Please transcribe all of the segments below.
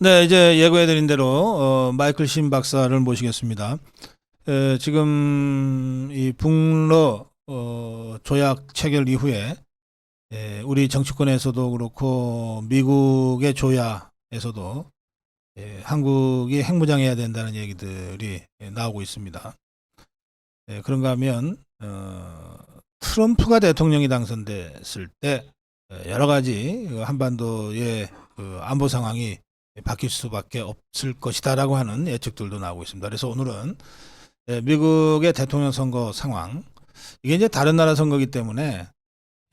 네, 이제 예고해드린 대로 마이클 신 박사를 모시겠습니다. 지금 이 북러 조약 체결 이후에 우리 정치권에서도 그렇고 미국의 조야에서도 한국이 핵무장해야 된다는 얘기들이 나오고 있습니다. 그런가 하면 트럼프가 대통령이 당선됐을 때 여러 가지 한반도의 그 안보 상황이 바뀔 수밖에 없을 것이다라고 하는 예측들도 나오고 있습니다. 그래서 오늘은 미국의 대통령 선거 상황, 이게 이제 다른 나라 선거이기 때문에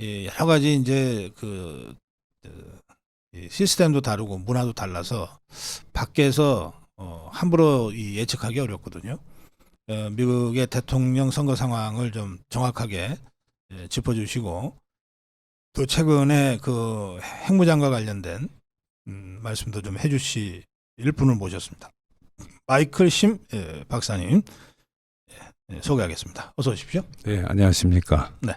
여러 가지 이제 이 시스템도 다르고 문화도 달라서 밖에서 함부로 예측하기 어렵거든요. 미국의 대통령 선거 상황을 좀 정확하게 짚어주시고, 또 최근에 그 핵무장과 관련된 말씀도 좀 해주실 분을 모셨습니다. 마이클 심 박사님 소개하겠습니다. 어서 오십시오. 네, 안녕하십니까. 네.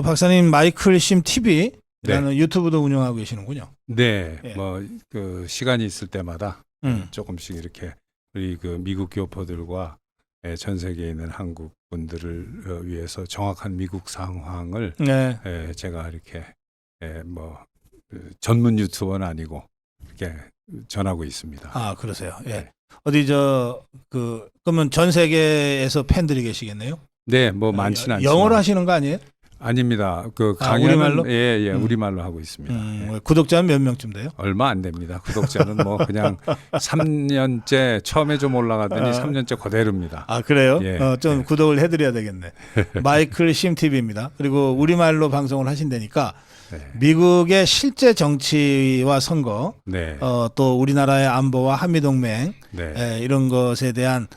박사님 마이클 심 TV라는 네. 유튜브도 운영하고 계시는군요. 네, 예. 뭐 그 시간이 있을 때마다 음. 조금씩 이렇게 우리 그 미국 교포들과 전 세계에 있는 한국 분들을 위해서 정확한 미국 상황을 네. 제가 이렇게 그 전문 유튜버는 아니고 이렇게 전하고 있습니다. 아, 그러세요. 예. 네. 어디 그러면 전 세계에서 팬들이 계시겠네요? 네, 뭐 많지는 않지만 영어로 하시는 거 아니에요? 아닙니다. 그 강의는 우리말로? 예, 우리말로 하고 있습니다. 예. 구독자는 몇 명쯤 돼요? 얼마 안 됩니다. 구독자는 뭐 그냥 3년째 처음에 좀 올라가더니 3년째 그대로입니다. 아, 그래요? 예. 좀 구독을 해드려야 되겠네. 마이클 심 TV입니다. 그리고 우리말로 방송을 하신다니까 네. 미국의 실제 정치와 선거, 네. 또 우리나라의 안보와 한미동맹 네. 이런 것에 대한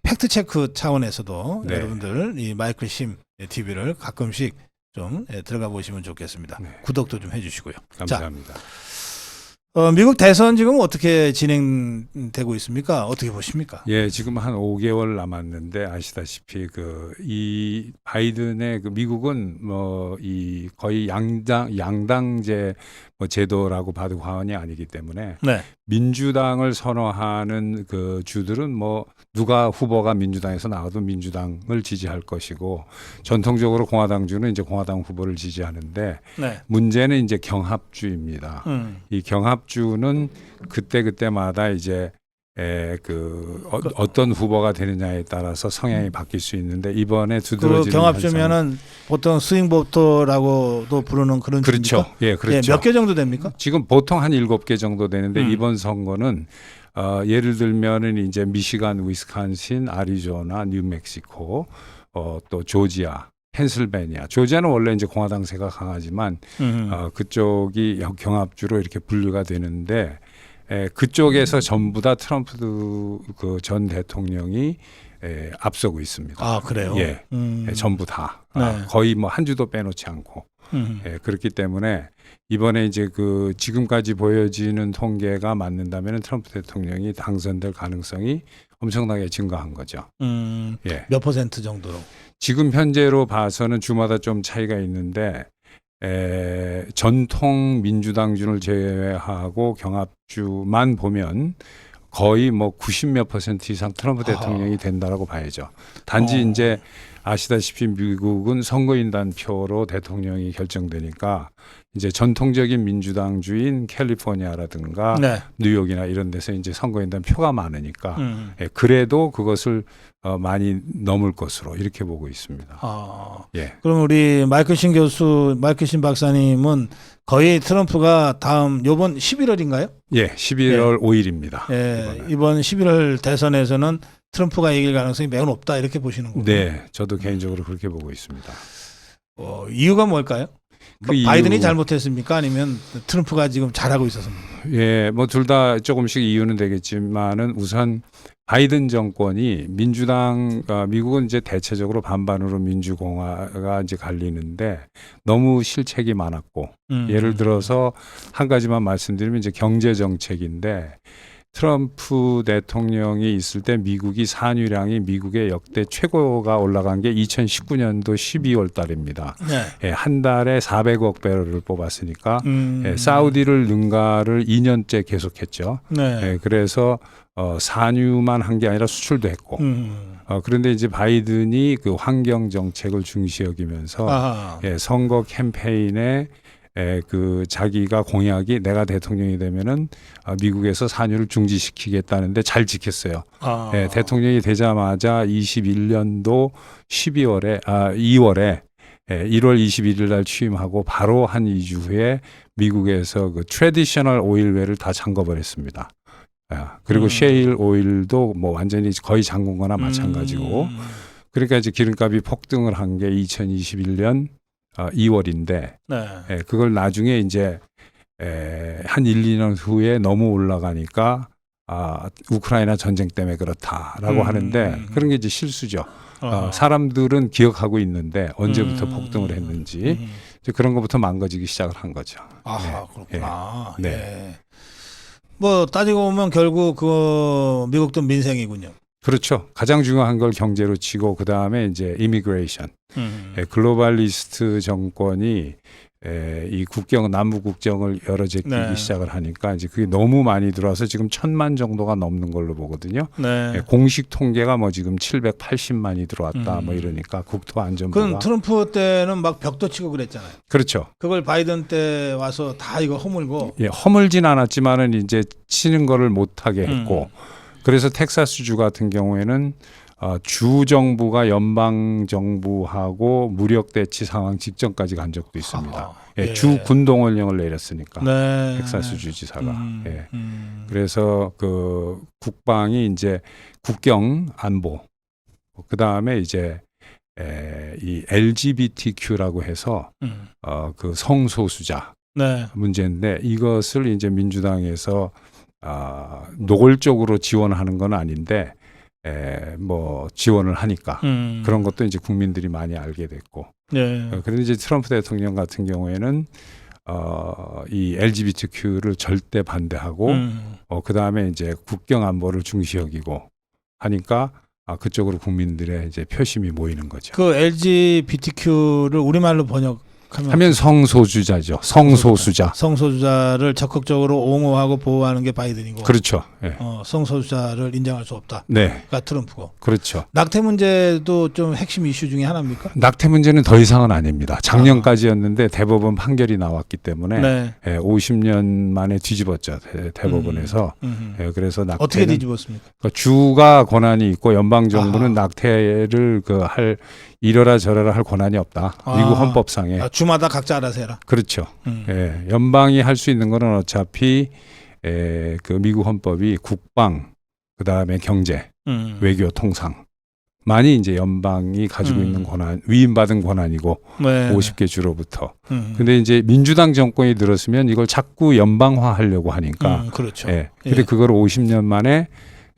팩트 체크 차원에서도 네. 여러분들 이 마이클 심 TV를 가끔씩 좀 들어가 보시면 좋겠습니다. 네. 구독도 좀 해주시고요. 감사합니다. 미국 대선 지금 어떻게 진행되고 있습니까? 어떻게 보십니까? 예, 지금 한 5개월 남았는데 아시다시피 이 바이든의 그 미국은 뭐 이 거의 양당제 제도라고 봐도 과언이 아니기 때문에 네. 민주당을 선호하는 그 주들은 뭐 누가 후보가 민주당에서 나와도 민주당을 지지할 것이고, 전통적으로 공화당주는 이제 공화당 후보를 지지하는데, 네. 문제는 이제 경합주입니다. 이 경합주는 그때마다 이제 어떤 후보가 되느냐에 따라서 성향이 바뀔 수 있는데, 이번에 두드러지는 경합주면은 보통 스윙보터라고도 부르는 그런 그렇죠. 주입니까? 예, 그렇죠. 몇 개 정도 됩니까? 지금 보통 한 7개 정도 되는데 이번 선거는 예를 들면은 이제 미시간, 위스콘신, 아리조나, 뉴멕시코, 또 조지아, 펜실베니아. 조지아는 원래 이제 공화당세가 강하지만 그쪽이 경합주로 이렇게 분류가 되는데, 그쪽에서 전부 다 트럼프 그 전 대통령이 앞서고 있습니다. 아, 그래요? 예, 전부 다 네. 거의 뭐 한 주도 빼놓지 않고. 그렇기 때문에 이번에 이제 그 지금까지 보여지는 통계가 맞는다면 트럼프 대통령이 당선될 가능성이 엄청나게 증가한 거죠. 예. 몇 퍼센트 정도로? 지금 현재로 봐서는 주마다 좀 차이가 있는데, 전통 민주당준을 제외하고 경합주만 보면 거의 뭐 90몇 % 이상 트럼프 대통령이 된다라고 봐야죠. 단지 이제 아시다시피 미국은 선거인단 표로 대통령이 결정되니까 이제 전통적인 민주당주인 캘리포니아라든가 네. 뉴욕이나 이런 데서 이제 선거인단 표가 많으니까 그래도 그것을 많이 넘을 것으로 이렇게 보고 있습니다. 예. 그럼 우리 마이클 신 박사님은 거의 트럼프가 요번 11월인가요? 예, 11월 5일입니다. 예, 이번 11월 대선에서는 트럼프가 이길 가능성이 매우 높다 이렇게 보시는 거예요? 네, 저도 개인적으로 그렇게 보고 있습니다. 이유가 뭘까요? 그 바이든이 잘못했습니까? 아니면 트럼프가 지금 잘하고 있어서입니까? 예, 뭐 둘 다 조금씩 이유는 되겠지만은 우선 바이든 정권이 미국은 이제 대체적으로 반반으로 민주공화가 이제 갈리는데 너무 실책이 많았고, 예를 들어서 한 가지만 말씀드리면 이제 경제 정책인데, 트럼프 대통령이 있을 때 미국이 산유량이 미국의 역대 최고가 올라간 게 2019년도 12월 달입니다. 네. 예, 한 달에 400억 배럴을 뽑았으니까 예, 사우디를 능가를 2년째 계속했죠. 네. 예, 그래서 산유만 한 게 아니라 수출도 했고. 그런데 이제 바이든이 그 환경 정책을 중시 여기면서 아하. 예, 선거 캠페인에 그 자기가 공약이 내가 대통령이 되면은 미국에서 산유를 중지시키겠다는데 잘 지켰어요. 아. 예, 대통령이 되자마자 21년도 2월에 1월 21일 날 취임하고 바로 한 2주 후에 미국에서 그 트래디셔널 오일웰을 다 잠궈버렸습니다. 그리고 셰일 오일도 뭐 완전히 거의 잠근 거나 마찬가지고. 그러니까 이제 기름값이 폭등을 한 게 2021년 2월인데 네. 그걸 나중에 이제 한 1, 2년 후에 너무 올라가니까 우크라이나 전쟁 때문에 그렇다라고 하는데 그런 게 이제 실수죠. 사람들은 기억하고 있는데 언제부터 폭등을 했는지 이제 그런 것부터 망가지기 시작을 한 거죠. 아하, 그렇구나. 네. 예. 뭐 따지고 보면 결국 그 미국도 민생이군요. 그렇죠. 가장 중요한 걸 경제로 치고 그 다음에 이제 이미그레이션. 글로벌리스트 정권이 이 남북 국경을 열어 제끼기 네. 시작을 하니까 이제 그게 너무 많이 들어와서 지금 1,000만 정도가 넘는 걸로 보거든요. 네. 공식 통계가 뭐 지금 780만이 들어왔다 뭐 이러니까 국토안전부가. 그건 트럼프 때는 막 벽도 치고 그랬잖아요. 그렇죠. 그걸 바이든 때 와서 다 이거 허물고. 예, 허물진 않았지만은 이제 치는 거를 못하게 했고 그래서 텍사스주 같은 경우에는 주 정부가 연방 정부하고 무력 대치 상황 직전까지 간 적도 있습니다. 아하, 예, 예. 주 군동원령을 내렸으니까 네. 텍사스 주지사가. 예. 그래서 그래서 그 국방이 이제 국경 안보, 그 다음에 이제 이 LGBTQ라고 해서 그 성소수자 네. 문제인데 이것을 이제 민주당에서 노골적으로 지원하는 건 아닌데 뭐 지원을 하니까 그런 것도 이제 국민들이 많이 알게 됐고. 네. 그런데 이제 트럼프 대통령 같은 경우에는 이 LGBTQ를 절대 반대하고 그 다음에 이제 국경 안보를 중시 여기고 하니까 그쪽으로 국민들의 이제 표심이 모이는 거죠. 그 LGBTQ를 우리말로 하면 성소수자죠. 성소수자. 성소수자를 적극적으로 옹호하고 보호하는 게 바이든이고. 그렇죠. 예. 성소수자를 인정할 수 없다. 네. 가 트럼프고. 그렇죠. 낙태 문제도 좀 핵심 이슈 중에 하나입니까? 낙태 문제는 더 이상은 아닙니다. 작년까지였는데 대법원 판결이 나왔기 때문에 네. 50년 만에 뒤집었죠. 대법원에서. 그래서 낙태는 어떻게 뒤집었습니까? 그러니까 주가 권한이 있고 연방 정부는 낙태를 이러라 저러라 할 권한이 없다. 미국 헌법상에. 주마다 각자 알아서 해라. 그렇죠. 예, 연방이 할 수 있는 거는 어차피 그 미국 헌법이 국방, 그 다음에 경제, 외교, 통상만이 이제 연방이 가지고 있는 권한, 위임받은 권한이고 네. 50개 주로부터. 근데 이제 민주당 정권이 들었으면 이걸 자꾸 연방화하려고 하니까. 그렇죠. 예. 근데 그걸 50년 만에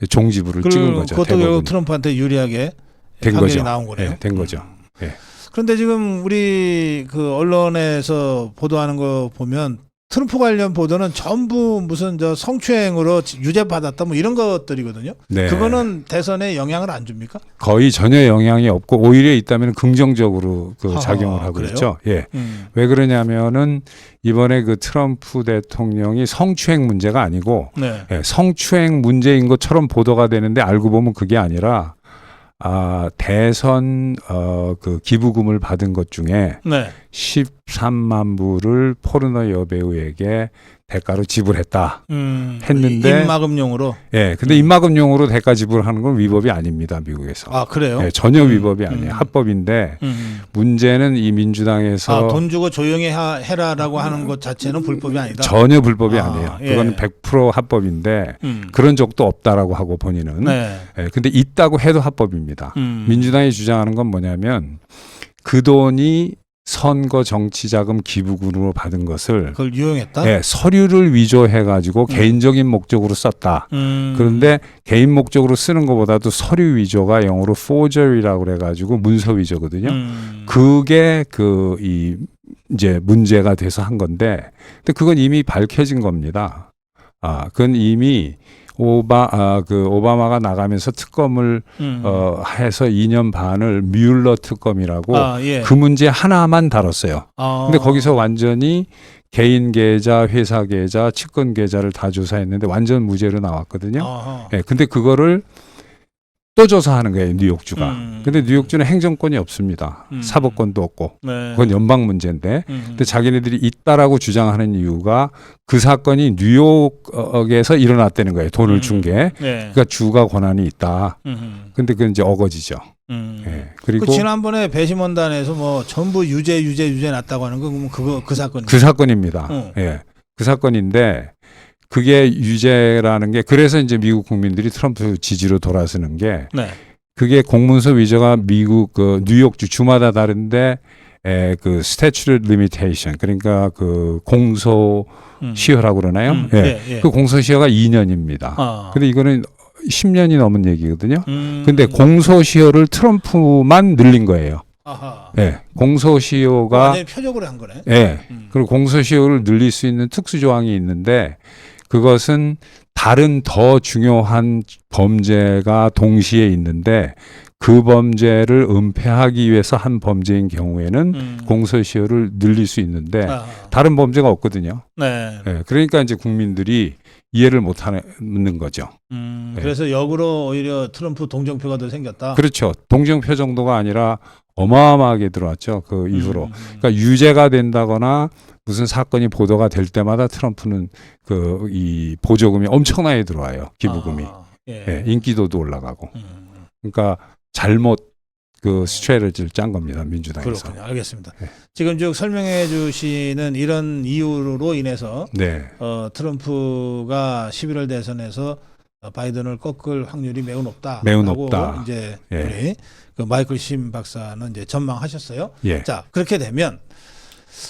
종지부를 찍은 거죠. 그것도 대법원이. 결국 트럼프한테 유리하게 된 판결이 거죠. 나온 거네요. 예, 된 거죠. 예. 그런데 지금 우리 그 언론에서 보도하는 거 보면 트럼프 관련 보도는 전부 무슨 성추행으로 유죄 받았다 뭐 이런 것들이거든요. 네. 그거는 대선에 영향을 안 줍니까? 거의 전혀 영향이 없고 오히려 있다면 긍정적으로 작용을 하고 그래요? 있죠. 예. 왜 그러냐면은 이번에 그 트럼프 대통령이 성추행 문제가 아니고 네. 성추행 문제인 것처럼 보도가 되는데 알고 보면 그게 아니라 대선 그 기부금을 받은 것 중에 네. 13만 불을 포르노 여배우에게 대가로 지불했다 했는데 입막음용으로. 예, 근데 입막음용으로 대가 지불하는 건 위법이 아닙니다, 미국에서. 아 그래요? 예, 전혀 위법이 아니에요. 합법인데 문제는 이 민주당에서 돈 주고 조용히 해라라고 하는 것 자체는 불법이 아니다. 전혀 불법이 아니에요. 예. 그거는 100% 합법인데 그런 적도 없다라고 하고 본인은. 네. 예, 근데 있다고 해도 합법입니다. 민주당이 주장하는 건 뭐냐면 그 돈이 선거 정치자금 기부금으로 받은 것을 그걸 유용했다. 예, 서류를 위조해가지고 개인적인 목적으로 썼다. 그런데 개인 목적으로 쓰는 것보다도 서류 위조가 영어로 forgery라고 그래가지고 문서 위조거든요. 그게 이제 문제가 돼서 한 건데, 근데 그건 이미 밝혀진 겁니다. 그건 이미 오바마가 나가면서 특검을 해서 2년 반을 뮬러 특검이라고 예. 그 문제 하나만 다뤘어요. 근데 거기서 완전히 개인 계좌, 회사 계좌, 측근 계좌를 다 조사했는데 완전 무죄로 나왔거든요. 예, 근데 그거를 또 조사하는 거예요, 뉴욕주가. 근데 뉴욕주는 행정권이 없습니다. 사법권도 없고. 네. 그건 연방 문제인데. 근데 자기네들이 있다라고 주장하는 이유가 그 사건이 뉴욕에서 일어났다는 거예요. 돈을 준 게. 네. 그러니까 주가 권한이 있다. 근데 그건 이제 어거지죠. 예. 그리고 그 지난번에 배심원단에서 뭐 전부 유죄 났다고 하는 거 그러면 그 사건. 그 사건입니다. 예. 그 사건인데 그게 유죄라는 게 그래서 이제 미국 국민들이 트럼프 지지로 돌아서는 게 네. 그게 공문서 위조가 미국 그 뉴욕주 주마다 다른데 그 스태츄트 리미테이션 그러니까 그 공소 시효라고 그러나요? 예. 예. 그 공소 시효가 2년입니다. 근데 이거는 10년이 넘은 얘기거든요. 근데 공소 시효를 트럼프만 늘린 거예요. 아하. 예. 공소 시효가 완전히 표적으로 한 거네. 예. 그리고 공소 시효를 늘릴 수 있는 특수 조항이 있는데 그것은 다른 더 중요한 범죄가 동시에 있는데 그 범죄를 은폐하기 위해서 한 범죄인 경우에는 공소시효를 늘릴 수 있는데 다른 범죄가 없거든요. 네. 예, 그러니까 이제 국민들이 이해를 못하는 거죠. 그래서 역으로 오히려 트럼프 동정표가 더 생겼다. 그렇죠. 동정표 정도가 아니라 어마어마하게 들어왔죠. 그 이후로. 그러니까 유죄가 된다거나 무슨 사건이 보도가 될 때마다 트럼프는 이 보조금이 엄청나게 들어와요. 기부금이. 예. 예, 인기도도 올라가고. 그러니까 잘못 그 스트래티지를 짠 겁니다. 민주당에서. 그렇군요. 알겠습니다. 네. 지금 쭉 설명해 주시는 이런 이유로 인해서 네. 트럼프가 11월 대선에서 바이든을 꺾을 확률이 매우 높다. 매우 높다. 이제 예. 우리 그 마이클 심 박사는 이제 전망하셨어요. 예. 자, 그렇게 되면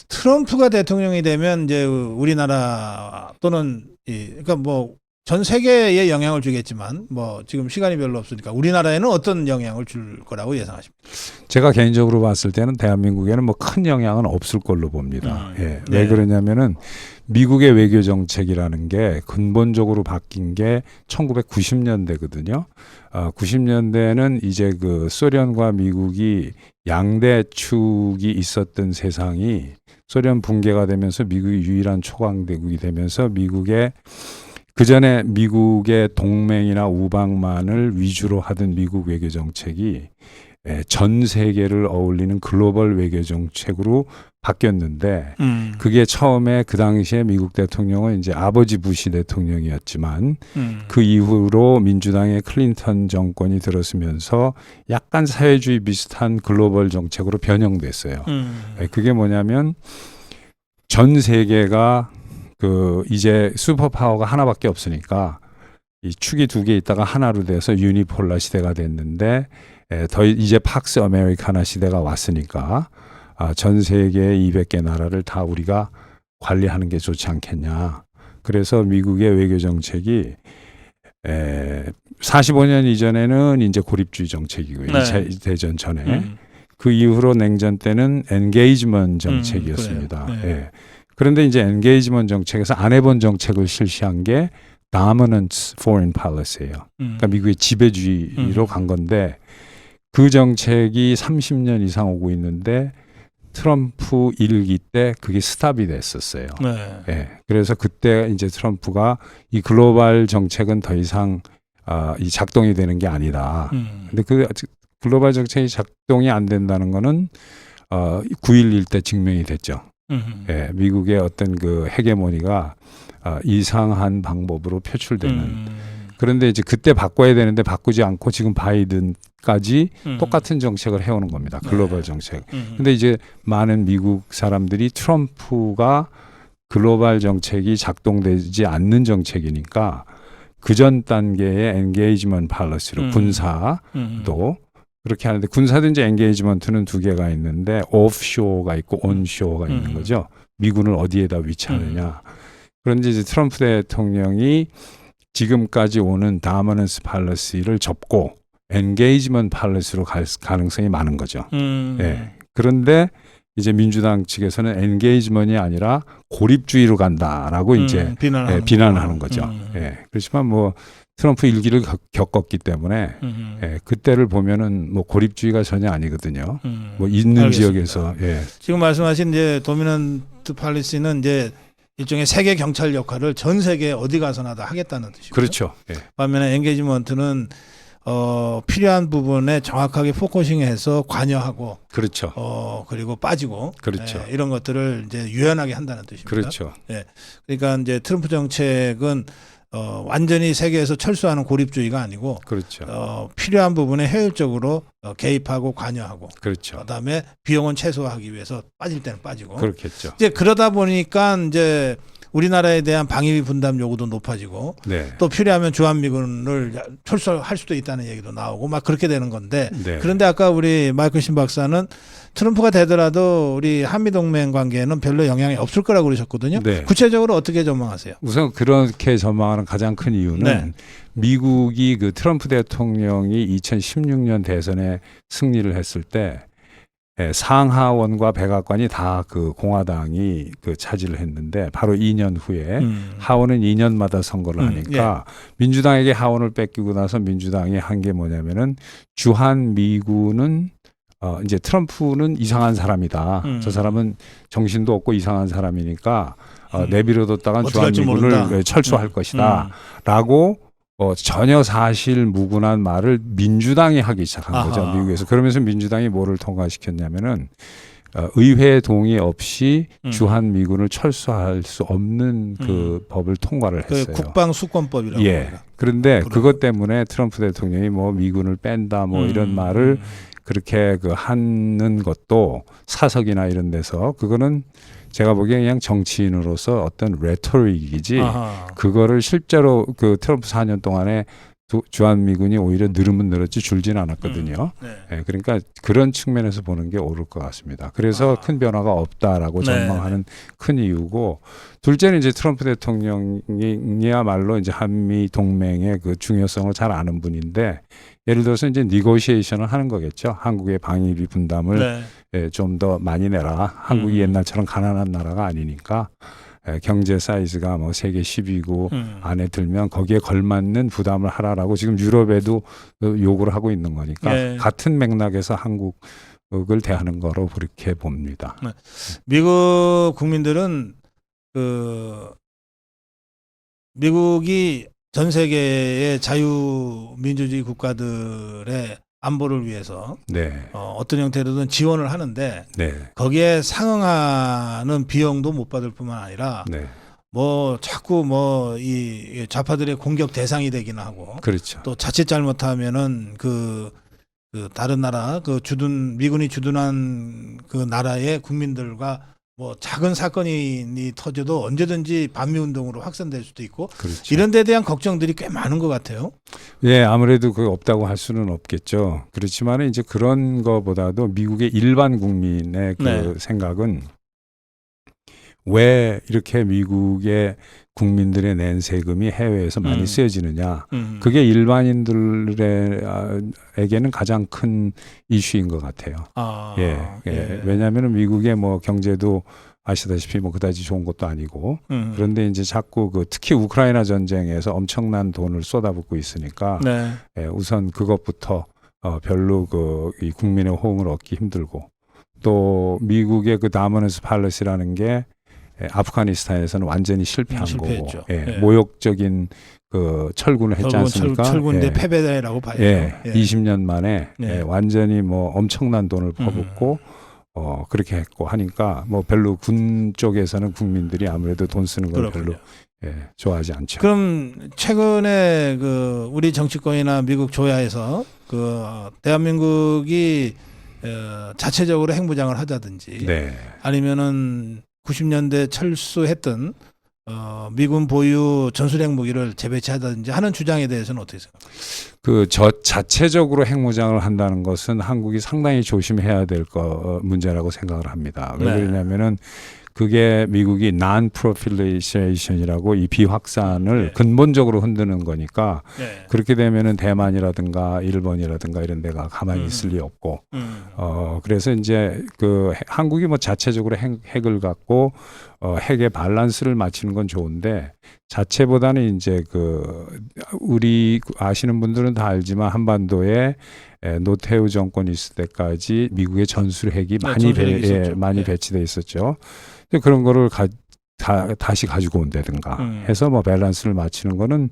트럼프가 대통령이 되면 이제 우리나라 또는 그러니까 뭐 전 세계에 영향을 주겠지만 뭐 지금 시간이 별로 없으니까 우리나라에는 어떤 영향을 줄 거라고 예상하십니까? 제가 개인적으로 봤을 때는 대한민국에는 뭐 큰 영향은 없을 걸로 봅니다. 예. 네. 왜 그러냐면은 미국의 외교 정책이라는 게 근본적으로 바뀐 게 1990년대거든요. 90년대는 이제 그 소련과 미국이 양대축이 있었던 세상이 소련 붕괴가 되면서 미국이 유일한 초강대국이 되면서 그 전에 미국의 동맹이나 우방만을 위주로 하던 미국 외교 정책이 전 세계를 어울리는 글로벌 외교 정책으로 바뀌었는데 그게 처음에 그 당시에 미국 대통령은 이제 아버지 부시 대통령이었지만 그 이후로 민주당의 클린턴 정권이 들어서면서 약간 사회주의 비슷한 글로벌 정책으로 변형됐어요. 그게 뭐냐면 전 세계가 이제 슈퍼파워가 하나밖에 없으니까 이 축이 두 개 있다가 하나로 돼서 유니폴라 시대가 됐는데 이제 팍스 아메리카나 시대가 왔으니까 전 세계의 200개 나라를 다 우리가 관리하는 게 좋지 않겠냐. 그래서 미국의 외교 정책이 45년 이전에는 이제 고립주의 정책이고요. 네. 2차 대전 전에. 그 이후로 냉전 때는 엔게이지먼트 정책이었습니다. 그래요. 네. 예. 그런데 이제 엔게이지먼트 정책에서 안 해본 정책을 실시한 게 dominant foreign policy예요. 그러니까 미국의 지배주의로 간 건데 그 정책이 30년 이상 오고 있는데 트럼프 일기 때 그게 스탑이 됐었어요. 네. 예. 그래서 그때 이제 트럼프가 이 글로벌 정책은 더 이상 이 작동이 되는 게 아니다. 근데 그 글로벌 정책이 작동이 안 된다는 거는 9.11 때 증명이 됐죠. 예, 미국의 어떤 그 헤게모니가 이상한 방법으로 표출되는. 그런데 이제 그때 바꿔야 되는데 바꾸지 않고 지금 바이든까지 똑같은 정책을 해오는 겁니다. 글로벌 정책. 근데 이제 많은 미국 사람들이 트럼프가 글로벌 정책이 작동되지 않는 정책이니까 그전 단계의 엔게이지먼트 팔러시로 군사도 그렇게 하는데 군사도 이제 엔게이지먼트는 두 개가 있는데 오프쇼어가 있고 온쇼어가 있는 거죠. 미군을 어디에다 위치하느냐. 그런데 이제 트럼프 대통령이 지금까지 오는 다머넌스 팔러시를 접고 엔게이지먼트 팔러시로 갈 가능성이 많은 거죠. 예. 그런데 이제 민주당 측에서는 엔게이지먼이 아니라 고립주의로 간다라고 이제 비난하는 거죠. 예. 그렇지만 뭐 트럼프 일기를 겪었기 때문에 그때를 보면은 뭐 고립주의가 전혀 아니거든요. 뭐 있는 알겠습니다. 지역에서 지금 말씀하신 이제 도미넌트 팔리시는 이제 일종의 세계 경찰 역할을 전 세계 어디 가서나 다 하겠다는 뜻이고요. 그렇죠. 반면에 엔게이지먼트는 필요한 부분에 정확하게 포커싱해서 관여하고 그렇죠. 그리고 빠지고 그렇죠. 이런 것들을 이제 유연하게 한다는 뜻입니다. 그렇죠. 그러니까 이제 트럼프 정책은 완전히 세계에서 철수하는 고립주의가 아니고 그렇죠. 필요한 부분에 효율적으로 개입하고 관여하고 그렇죠. 그다음에 비용은 최소화하기 위해서 빠질 때는 빠지고 그렇겠죠. 이제 그러다 보니까 이제 우리나라에 대한 방위비 분담 요구도 높아지고 네. 또 필요하면 주한미군을 철수할 수도 있다는 얘기도 나오고 막 그렇게 되는 건데 네. 그런데 아까 우리 마이클 신 박사는 트럼프가 되더라도 우리 한미동맹 관계에는 별로 영향이 없을 거라고 그러셨거든요. 네. 구체적으로 어떻게 전망하세요? 우선 그렇게 전망하는 가장 큰 이유는 네. 미국이 그 트럼프 대통령이 2016년 대선에 승리를 했을 때 상하원과 백악관이 다 그 공화당이 그 차지를 했는데 바로 2년 후에 하원은 2년마다 선거를 하니까 민주당에게 하원을 뺏기고 나서 민주당이 한 게 뭐냐면은 주한 미군은 이제 트럼프는 이상한 사람이다. 저 사람은 정신도 없고 이상한 사람이니까 내버려뒀다간 주한 미군을 철수할 것이다. 라고 전혀 사실무근한 말을 민주당이 하기 시작한 거죠. 미국에서. 그러면서 민주당이 뭐를 통과시켰냐면은 의회 동의 없이 주한 미군을 철수할 수 없는 그 법을 통과를 했어요. 그 국방수권법이라고 합니다. 그런데 그것 때문에 트럼프 대통령이 뭐 미군을 뺀다 뭐 이런 말을 그렇게 그 하는 것도 사석이나 이런 데서 그거는 제가 보기엔 그냥 정치인으로서 어떤 레토릭이지 그거를 실제로 그 트럼프 4년 동안에 주한미군이 오히려 늘으면 늘었지 줄지는 않았거든요. 그러니까 그런 측면에서 보는 게 옳을 것 같습니다. 그래서 큰 변화가 없다라고 전망하는 큰 이유고 둘째는 이제 트럼프 대통령이야말로 이제 한미 동맹의 그 중요성을 잘 아는 분인데 예를 들어서 이제 니고시에이션을 하는 거겠죠. 한국의 방위비 분담을 좀 더 많이 내라. 한국이 옛날처럼 가난한 나라가 아니니까 경제 사이즈가 뭐 세계 10위고 안에 들면 거기에 걸맞는 부담을 하라라고 지금 유럽에도 요구를 하고 있는 거니까 같은 맥락에서 한국을 대하는 거로 그렇게 봅니다. 미국 국민들은 미국이 전 세계의 자유민주주의 국가들의 안보를 위해서 어떤 형태로든 지원을 하는데 거기에 상응하는 비용도 못 받을 뿐만 아니라 뭐 자꾸 뭐 이 좌파들의 공격 대상이 되기는 하고 또 자칫 잘못하면은 그 다른 나라 미군이 주둔한 그 나라의 국민들과 뭐 작은 사건이 터져도 언제든지 반미운동으로 확산될 수도 있고 이런 데 대한 걱정들이 꽤 많은 것 같아요. 아무래도 그 없다고 할 수는 없겠죠. 그렇지만 이제 그런 거보다도 미국의 일반 국민의 그 생각은 왜 이렇게 미국의 국민들의 낸 세금이 해외에서 많이 쓰여지느냐. 그게 일반인들에게는 가장 큰 이슈인 것 같아요. 왜냐하면 미국의 뭐 경제도 아시다시피 뭐 그다지 좋은 것도 아니고 그런데 이제 자꾸 특히 우크라이나 전쟁에서 엄청난 돈을 쏟아붓고 있으니까 우선 그것부터 별로 이 국민의 호응을 얻기 힘들고 또 미국의 그 다머너스 팔러시라는 게 아프가니스탄에서는 완전히 실패한 거고 모욕적인 그 철군을 했지 않습니까? 철군대 패배라고 봐야죠. 20년 만에 완전히 뭐 엄청난 돈을 퍼붓고 그렇게 했고 하니까 뭐 별로 군 쪽에서는 국민들이 아무래도 돈 쓰는 걸 별로 좋아하지 않죠. 그럼 최근에 우리 정치권이나 미국 조야에서 대한민국이 자체적으로 핵무장을 하자든지 아니면은 90년대 철수했던 미군 보유 전술핵 무기를 재배치하다든지 하는 주장에 대해서는 어떻게 생각하세요? 자체적으로 핵무장을 한다는 것은 한국이 상당히 조심해야 될 문제라고 생각을 합니다. 왜 그러냐면은 그게 미국이 non-proliferation이라고 이 비확산을 네. 근본적으로 흔드는 거니까 네. 그렇게 되면은 대만이라든가 일본이라든가 이런 데가 가만히 있을 리 없고 그래서 이제 그 한국이 뭐 자체적으로 핵을 갖고 핵의 밸런스를 맞추는 건 좋은데 자체보다는 이제 그 우리 아시는 분들은 다 알지만 한반도에 노태우 정권이 있을 때까지 미국의 전술핵이 전술핵이 있었죠. 많이 네. 배치돼 있었죠. 근데 그런 거를 다시 가지고 온다든가 해서 뭐 밸런스를 맞추는 거는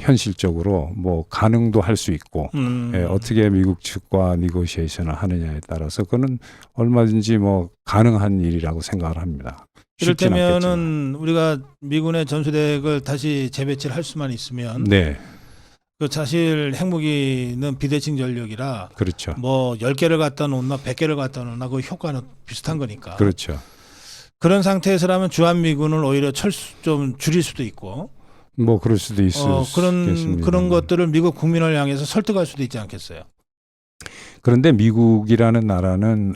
현실적으로 뭐 가능도 할 수 있고 어떻게 미국 측과 니고시에이션을 하느냐에 따라서 그거는 얼마든지 뭐 가능한 일이라고 생각을 합니다. 쉽진 않겠지만. 이를테면은 우리가 미군의 전술핵을 다시 재배치를 할 수만 있으면 네, 그 사실 핵무기는 비대칭 전력이라 그렇죠. 뭐 10개를 갖다 놓나 100개를 갖다 놓나 그 효과는 비슷한 거니까. 그렇죠. 그런 상태에서라면 주한미군을 오히려 좀 줄일 수도 있고 뭐 그럴 수도 있겠습니다. 그런 것들을 미국 국민을 향해서 설득할 수도 있지 않겠어요. 그런데 미국이라는 나라는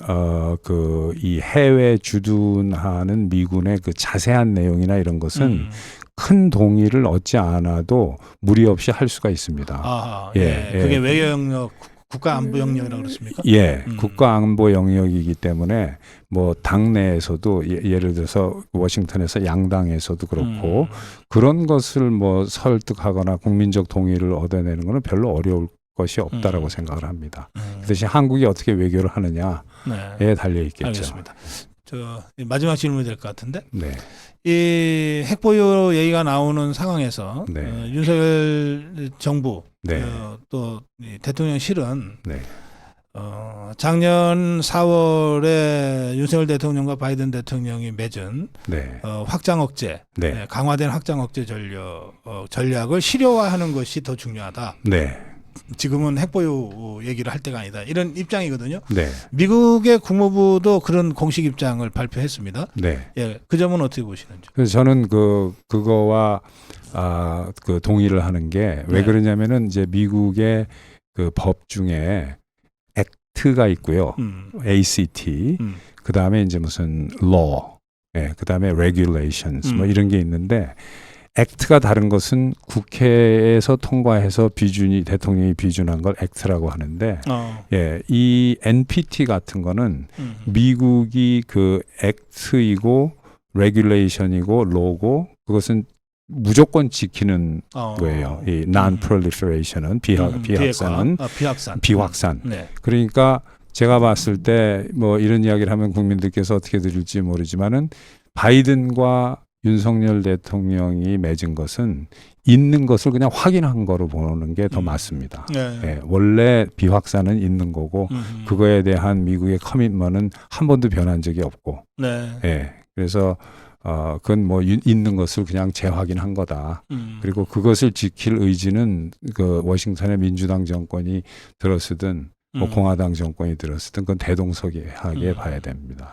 그 이 해외 주둔하는 미군의 그 자세한 내용이나 이런 것은 큰 동의를 얻지 않아도 무리 없이 할 수가 있습니다. 아하, 예, 예. 그게 외교 영역, 국가 안보 영역이라고 그렇습니까? 예, 국가 안보 영역이기 때문에 뭐 당내에서도 예를 들어서 워싱턴에서 양당에서도 그렇고 그런 것을 뭐 설득하거나 국민적 동의를 얻어내는 것은 별로 어려울 것이 없다라고 생각을 합니다. 그 대신 한국이 어떻게 외교를 하느냐에 네. 달려 있겠죠. 알겠습니다. 저 마지막 질문이 될 것 같은데 네, 이 핵보유 얘기가 나오는 상황에서 네. 윤석열 정부 네. 또 이 대통령실은 네, 작년 4월에 윤석열 대통령과 바이든 대통령이 맺은 네, 확장 억제, 네, 강화된 확장 억제 전략을 실효화하는 것이 더 중요하다. 네, 지금은 핵보유 얘기를 할 때가 아니다. 이런 입장이거든요. 네, 미국의 국무부도 그런 공식 입장을 발표했습니다. 네. 예, 그 점은 어떻게 보시는지? 그래서 저는 그거와 그 동의를 하는 게 왜 네. 그러냐면은 이제 미국의 그 법 중에 액트가 있고요. ACT. 그 다음에 이제 무슨 law, 그 다음에 regulations 뭐 이런 게 있는데 액트가 다른 것은 국회에서 통과해서 대통령이 비준한 걸 액트라고 하는데 이 NPT 같은 거는 미국이 그 액트이고 regulation이고 law고 그것은 무조건 지키는 거예요. 이 non-proliferation은 비확산은 비확산. 네. 그러니까 제가 봤을 때 뭐 이런 이야기를 하면 국민들께서 어떻게 들을지 모르지만은 바이든과 윤석열 대통령이 맺은 것은 있는 것을 그냥 확인한 거로 보는 게 더 맞습니다. 네. 예, 원래 비확산은 있는 거고 그거에 대한 미국의 커밋먼은 한 번도 변한 적이 없고, 네. 예, 그래서 그건 뭐 있는 것을 그냥 재확인한 거다. 그리고 그것을 지킬 의지는 그 워싱턴의 민주당 정권이 들었으든 뭐 공화당 정권이 들었으든 그건 대동소이하게 봐야 됩니다.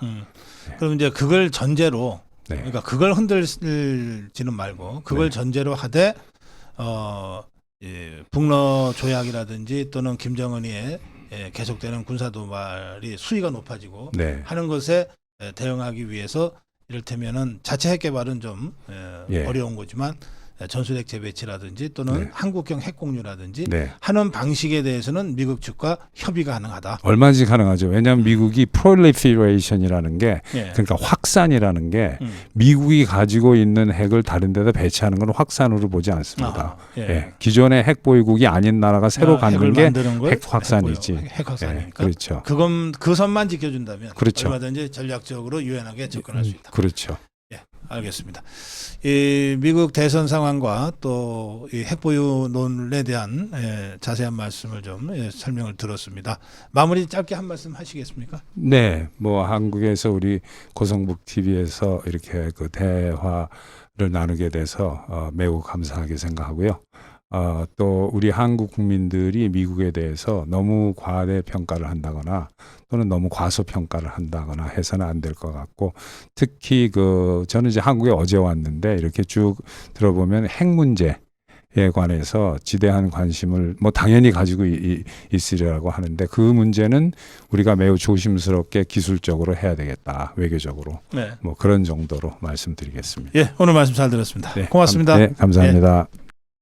그럼 이제 그걸 전제로 네. 그러니까 그걸 흔들지는 말고 그걸 네. 전제로 하되 북러 조약이라든지 또는 김정은이의 계속되는 군사 도발이 수위가 높아지고 네. 하는 것에 대응하기 위해서 이를테면은 자체 핵 개발은 좀 예. 어려운 거지만 전술핵 재배치라든지 또는 네. 한국형 핵공유라든지 네. 하는 방식에 대해서는 미국 측과 협의가 가능하다. 얼마든지 가능하죠. 왜냐하면 미국이 proliferation이라는 게 예. 그러니까 확산이라는 게 미국이 가지고 있는 핵을 다른 데다 배치하는 건 확산으로 보지 않습니다. 예. 기존의 핵 보유국이 아닌 나라가 새로 갖는 게 핵 확산이지. 핵 확산이니까. 예. 그렇죠. 그건 그 선만 지켜준다면 그렇죠. 얼마든지 전략적으로 유연하게 접근할 수 있다. 그렇죠. 예, 알겠습니다. 이 미국 대선 상황과 또 이 핵보유론에 대한 자세한 말씀을 좀 설명을 들었습니다. 마무리 짧게 한 말씀 하시겠습니까? 네, 뭐 한국에서 우리 고성북 TV에서 이렇게 그 대화를 나누게 돼서 매우 감사하게 생각하고요. 또 우리 한국 국민들이 미국에 대해서 너무 과대평가를 한다거나 또는 너무 과소평가를 한다거나 해서는 안 될 것 같고, 특히 저는 이제 한국에 어제 왔는데 이렇게 쭉 들어보면 핵 문제, 관해서 지대한 관심을 뭐 당연히 가지고 있으리라고 하는데 그 문제는 우리가 매우 조심스럽게 기술적으로 해야 되겠다. 외교적으로. 네. 뭐 그런 정도로 말씀드리겠습니다. 예, 오늘 말씀 잘 들었습니다. 네, 고맙습니다. 네, 감사합니다. 예.